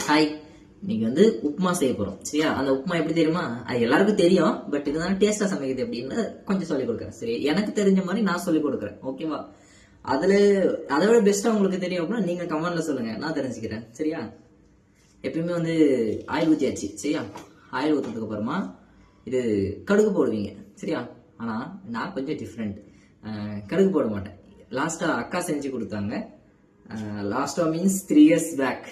Hi, இன்னைக்கு வந்து உப்புமா செய்ய போறோம். சரியா? அந்த உப்புமா எப்படி தெரியுமா? அது எல்லாருக்கும் தெரியும். பட் இதுதான் டேஸ்டா சமைக்குது அப்படின்னு கொஞ்சம் சொல்லிக் கொடுக்குறேன். சரி, எனக்கு தெரிஞ்ச மாதிரி நான் சொல்லிக் கொடுக்குறேன். ஓகேவா? அதுல அதை விட பெஸ்டா உங்களுக்கு தெரியும் அப்படின்னா நீங்க கமெண்ட்ல சொல்லுங்க, நான் தெரிஞ்சுக்கிறேன். சரியா? எப்பயுமே வந்து ஆயில் ஊற்றியாச்சு. சரியா? ஆயில் ஊற்றுறதுக்கு அப்புறமா இது கடுகு போடுவீங்க. சரியா? ஆனா நான் கொஞ்சம் டிஃப்ரெண்ட். கடுகு போட மாட்டேன். லாஸ்டா அக்கா செஞ்சு கொடுத்தாங்க. லாஸ்டா மீன்ஸ் 3 years பேக்.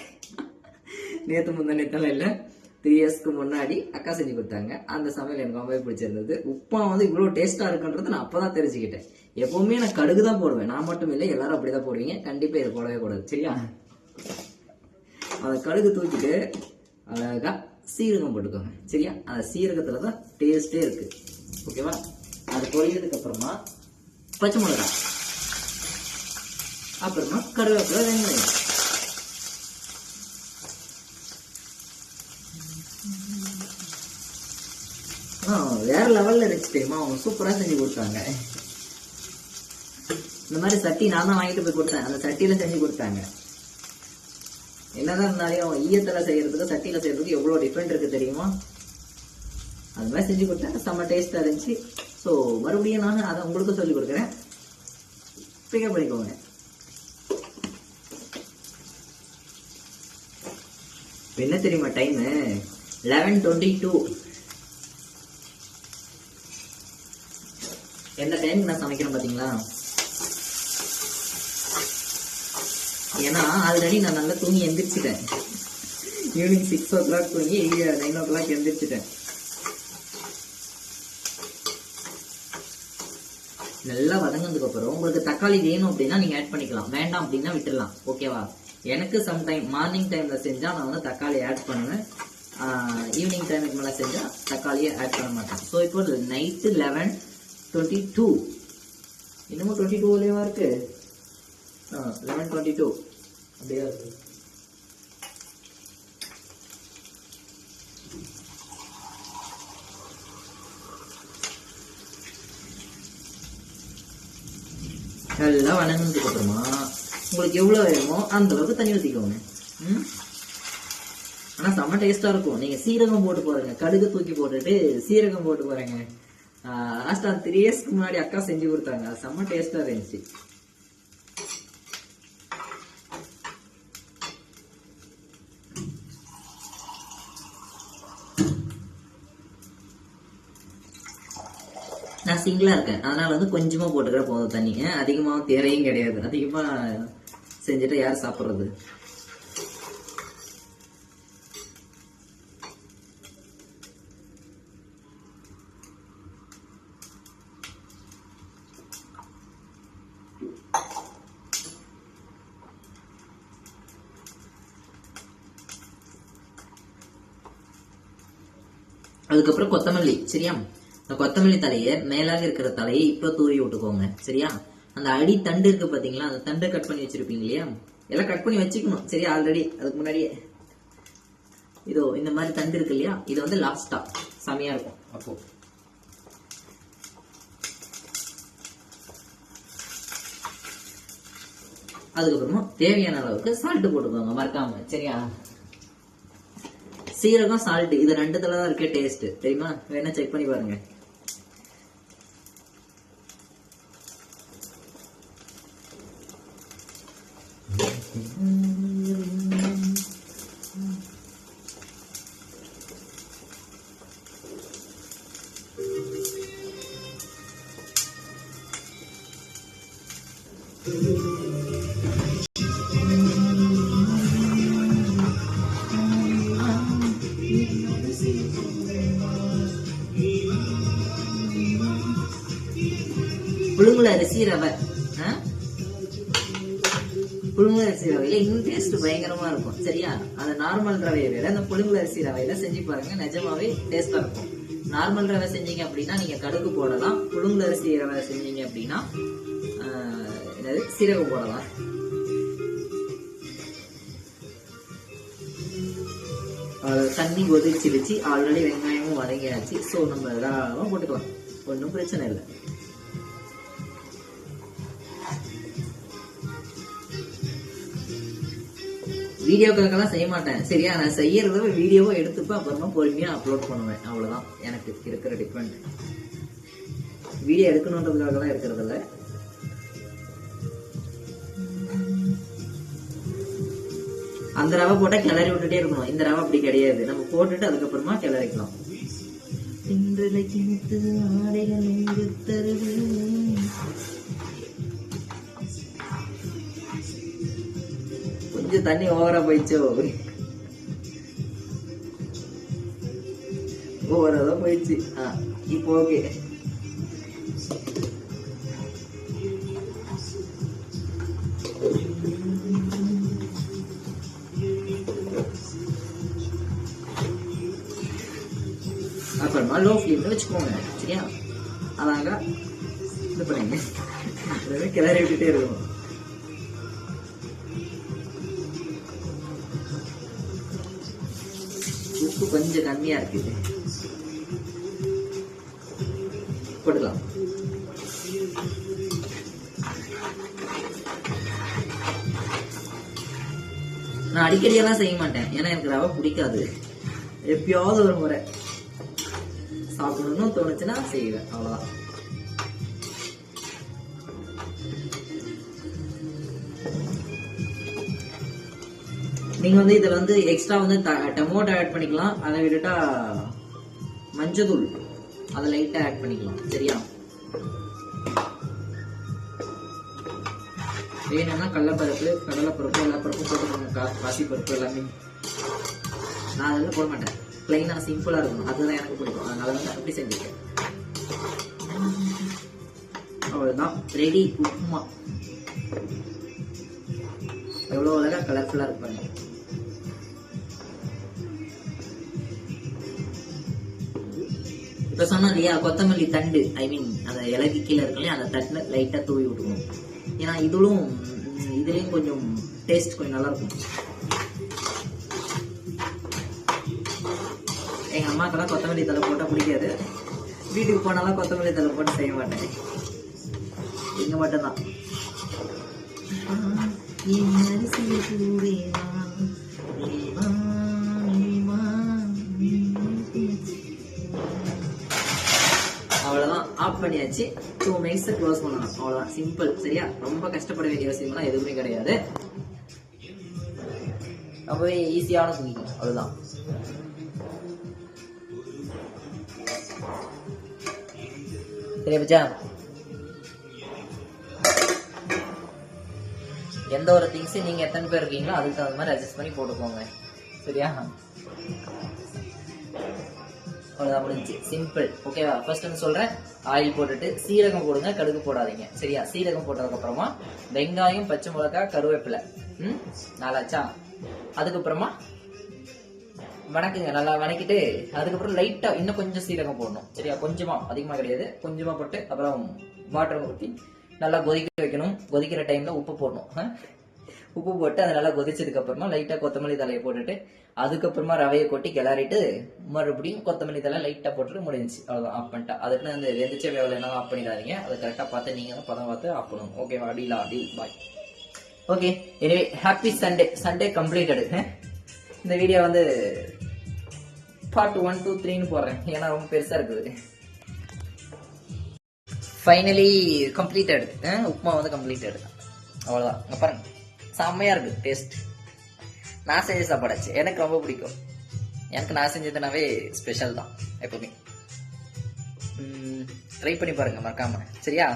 நேற்று முந்தானேத்தெல்லாம் இல்லை, 3 yearsக்கு முன்னாடி அக்கா செஞ்சு கொடுத்தாங்க. அந்த சமையல் எனக்கு ரொம்பவே பிடிச்சிருந்தது. உப்புமா வந்து இவ்வளோ டேஸ்டா இருக்குன்றது நான் அப்பதான் தெரிஞ்சுக்கிட்டேன். எப்பவுமே நான் கடுகு தான் போடுவேன். நான் மட்டும் இல்லை, எல்லாரும் அப்படிதான் போடுவீங்க. கண்டிப்பா இது போடவே கூடாது. சரியா? அந்த கடுகு தூக்கிட்டு அழகா சீரகம் போட்டுக்கோங்க. சரியா? அந்த சீரகத்துல தான் டேஸ்டே இருக்கு. ஓகேவா? அது பொரியதுக்கு அப்புறமா பச்சை மிளகாய், அப்புறமா கருவேப்பிலை, வெங்காயம். வேற லெவல்ல இருந்துச்சு தெரியுமா? அவங்க சூப்பரா செஞ்சு கொடுத்தாங்க. இந்த மாதிரி சட்டி நான் தான் வாங்கிட்டு போய் கொடுத்தேன். அந்த சட்டியில செஞ்சு கொடுத்தாங்க. என்னதான் இருந்தாலும் அவங்க ஈயத்துல செய்யறதுக்கு சட்டியில செய்யறதுக்கு எவ்வளவு டிஃபரெண்ட் இருக்கு தெரியுமா? அது மாதிரி செஞ்சு கொடுத்தாங்க. செம்ம டேஸ்டா இருந்துச்சு. ஸோ மறுபடியும் நான் அதை உங்களுக்கும் சொல்லி கொடுக்குறேன். பிக்கப் பண்ணிக்கோங்க. என்ன தெரியுமா டைம்? 11:22. எந்த டைமுக்கு நான் சமைக்கிறேன் பாத்தீங்களா? ஏன்னா ஆல்ரெடி நான் நல்லா தூங்கி எந்திரிச்சிட்டேன். ஈவினிங் 6 o'clock தூங்கி 9 o'clock எந்திரிச்சிட்டேன். நல்லா வதங்கினதுக்கு அப்புறம் உங்களுக்கு தக்காளி வேணும் அப்படின்னா நீங்க ஆட் பண்ணிக்கலாம், வேண்டாம் அப்படின்னா விட்டுடலாம். ஓகேவா? எனக்கு சம்டைம் மார்னிங் டைம்ல செஞ்சா நான் வந்து தக்காளி ஆட் பண்ணுவேன். ஈவினிங் டைமுக்கு மேல செஞ்சா தக்காளியை ஆட் பண்ண மாட்டேன். ஸோ இப்போ நைட்டு 11:22. இன்னமும் 22 இருக்கு. 11:22 அப்படியே இருக்கு. நல்லா வணங்கினதுக்கு அப்புறமா உங்களுக்கு எவ்வளவு வேணுமோ அந்த அளவுக்கு தண்ணி ஊற்றிக்கோங்க. ஆனா செம்ம டேஸ்டா இருக்கும். நீங்க சீரகம் போட்டு போறீங்க, கடுகு தூக்கி போட்டுட்டு சீரகம் போட்டு போறீங்க. லாஸ்டா 3 yearsக்கு முன்னாடி அக்கா செஞ்சு கொடுத்தாங்க. செம்ம டேஸ்டா இருந்துச்சு. நான் சிங்கிளா இருக்கேன், அதனால வந்து கொஞ்சமா போட்டுக்கிற போதும் தண்ணி. அதிகமாகவும் தேவையும் கிடையாது. அதிகமா செஞ்சுட்டு யார் சாப்பிட்றது? அதுக்கப்புறம் கொத்தமல்லி. சரியா? இந்த கொத்தமல்லி தலையை மேலாக இருக்கிற தலையை இப்போ தூவி விட்டுக்கோங்க. சரியா? அந்த அடி தண்டு இருக்கு பாத்தீங்களா? அந்த தண்டை கட் பண்ணி வச்சிருப்பீங்க இல்லையா? எல்லாம் கட் பண்ணி வச்சுக்கணும். சரியா? ஆல்ரெடி அதுக்கு முன்னாடியே இதோ இந்த மாதிரி தண்டு இருக்கு இல்லையா? இது வந்து லாஸ்டா செமையா இருக்கும். அப்போ அதுக்கப்புறமா தேவையான அளவுக்கு சால்ட் போட்டுக்கோங்க மறக்காம. சரியா? சீரகம் சால்ட் இது ரெண்டுத்துல தான் இருக்க டேஸ்ட். தெரியுமா? வேணா செக் பண்ணி பாருங்க. புழுங்கல் அரிசி ரவை, புழுங்கல் அரிசி ரவையில இன்னும் டேஸ்ட் பயங்கரமா இருக்கும். சரியா? அந்த நார்மல் ரவையை விட அந்த புழுங்கல் அரிசி ரவையில செஞ்சு பாருங்க, நிஜமாவே டேஸ்டா இருக்கும். நார்மல் ரவை செஞ்சீங்க அப்படின்னா நீங்க கடுகு போடலாம். புழுங்கல் அரிசி ரவை செஞ்சீங்க அப்படின்னா என்னது சீரகம் போடலாம். தண்ணி கொதிச்சிருச்சு. ஆல்ரெடி வெங்காயமும் வதங்கியாச்சு. ஸோ நம்ம தாராளமாக போட்டுக்கலாம், ஒன்றும் பிரச்சனை இல்லை. வீடியோக்காகலாம் செய்ய மாட்டேன் சரியா. நான் செய்யறத வீடியோவை எடுத்துப்பேன், அப்புறமா பொறுமையா அப்லோட் பண்ணுவேன். அவ்வளவுதான் எனக்கு இருக்கிற டிஃபரெண்ட். வீடியோ எடுக்கணுன்றதுக்காகலாம் இருக்கிறது இல்ல. அந்த ரவை போட்டா கிளறி விட்டுட்டே இருக்கணும். இந்த ரவை அப்படி கிடையாது, நம்ம போட்டுட்டு அதுக்கப்புறமா கிளறிக்கலாம். கொஞ்சம் தண்ணி ஓவரா போயிடுச்சோ, ஓவரா தான் போயிடுச்சு. இப்போ ஓகே. அப்புறமா லோ ஃப்ளேம்ல வச்சுக்கோங்க சரியா. அதாங்க இது பண்ணுங்க, கிளறி விட்டுட்டே இருக்கணும். உப்பு கொஞ்சம் கம்மியா இருக்குது, போட்டுக்கலாம். நான் அடிக்கடியெல்லாம் செய்ய மாட்டேன், ஏன்னா எனக்கு ரவை பிடிக்காது. எப்பயாவது ஒரு முறை சாப்பிடணும்னு தோணுச்சுன்னா செய்வேன், அவ்வளவுதான். நீங்க வந்து இதுல வந்து எக்ஸ்ட்ரா வந்து டொமேட்டோ ஆட் பண்ணிக்கலாம். அதை விட்டுட்டா மஞ்சள் அதை லைட்டா ஆட் பண்ணிக்கலாம் சரியா. வேணும்னா கடலைப்பருப்பு, கடலைப்பருப்பு, எல்லா பருப்பும் போட்டுக்கோங்க, பாசி பருப்பு எல்லாமே. நான் அதெல்லாம் போட மாட்டேன், பிளைனா சிம்பிளா இருக்கணும், அதுதான் எனக்கு பிடிக்கும். அதனால வந்து அப்படி செஞ்சுட்டேன். அவ்வளவுதான், ரெடி உப்புமா. எவ்வளவு அழகா கலர்ஃபுல்லா இருப்பாங்க. இப்ப சொன்னோம் இல்லையா, கொத்தமல்லி தண்டு, ஐ மீன் அந்த இலக்கு கீழே இருக்கலையே, அந்த தட்டுல லைட்டா தூவி விட்டுக்கணும். ஏன்னா இதுலயும் கொஞ்சம் டேஸ்ட் கொஞ்சம் நல்லா இருக்கும். எங்க அம்மாக்கெல்லாம் கொத்தமல்லி தலை போட்டா பிடிக்காது. வீட்டுக்கு போனாலும் கொத்தமல்லி தலை போட்டு செய்ய மாட்டேன், இங்க மட்டும்தான். அவ்வளவுதான், ஆஃப் பண்ணியாச்சு. 2 minutes க்ளோஸ் பண்ணலாம், அவ்வளவுதான், சிம்பிள் சரியா. ரொம்ப கஷ்டப்பட வேண்டிய அவசியம்லாம் எதுவுமே கிடையாது, ரொம்பவே ஈஸியான குக்கிங், அவ்வளவுதான். சரியா பச்சா. எந்த ஒரு திங்ஸ் நீங்க எத்தனை பேர் இருக்கீங்களோ அதுக்கு தகுந்த மாதிரி அட்ஜஸ்ட் பண்ணி போட்டுக்கோங்க சரியா. அவ்வளவுதான், முடிஞ்சு, சிம்பிள். ஓகேவா. ஃபர்ஸ்ட் வந்து சொல்றேன், ஆயில் போட்டுட்டு சீரகம் போடுங்க, கடுகு போடாதீங்க சரியா. சீரகம் போட்டதுக்கு அப்புறமா வெங்காயம், பச்சை மிளகாய், கருவேப்பிலை, நாலாச்சா. அதுக்கப்புறமா வணக்குங்க, நல்லா வணக்கிட்டு அதுக்கப்புறம் லைட்டா இன்னும் கொஞ்சம் சீரகம் போடணும் சரியா. கொஞ்சமா, அதிகமா கிடையாது, கொஞ்சமா போட்டு அப்புறம் வாட்டர் ஊற்றி நல்லா கொதிக்க வைக்கணும். கொதிக்கிற டைம்ல உப்பு போடணும். உப்பு போட்டு அதை நல்லா கொதிச்சதுக்கு அப்புறமா லைட்டா கொத்தமல்லி தலையை போட்டுட்டு அதுக்கப்புறமா ரவையை கொட்டி கிளறிட்டு மறுபடியும் கொத்தமல்லி தலை லைட்டா போட்டுட்டு முடிஞ்சிச்சு, அவ்வளவுதான். ஆஃப் பண்ணிட்டா. அதுக்கு அந்த வெந்திச்ச வேவலைனா ஆஃப் பண்ணிடாதீங்க, அதை கரெக்டா பார்த்து நீங்க தான் பதம் பார்த்து ஆஃப் பண்ணணும். ஓகேவா. டீலா டீல், பாய். ஓகே, எனவே ஹாப்பி சண்டே. Sunday completed. இந்த வீடியோ வந்து பார்ட் 1, 2, 3ன்னு போடுறேன், ஏன்னா ரொம்ப பெருசா இருக்குது. Finally completed. உப்புமா வந்து கம்ப்ளீட்டட், அவ்வளவுதான். பாருங்க, செம்மையா இருக்கு டேஸ்ட். நான் செஞ்ச சாப்பாடாச்சு, எனக்கு ரொம்ப பிடிக்கும். எனக்கு நான் செஞ்சதுனாவே ஸ்பெஷல் தான் எப்பவுமே. ட்ரை பண்ணி பாருங்க மறக்காம சரியா.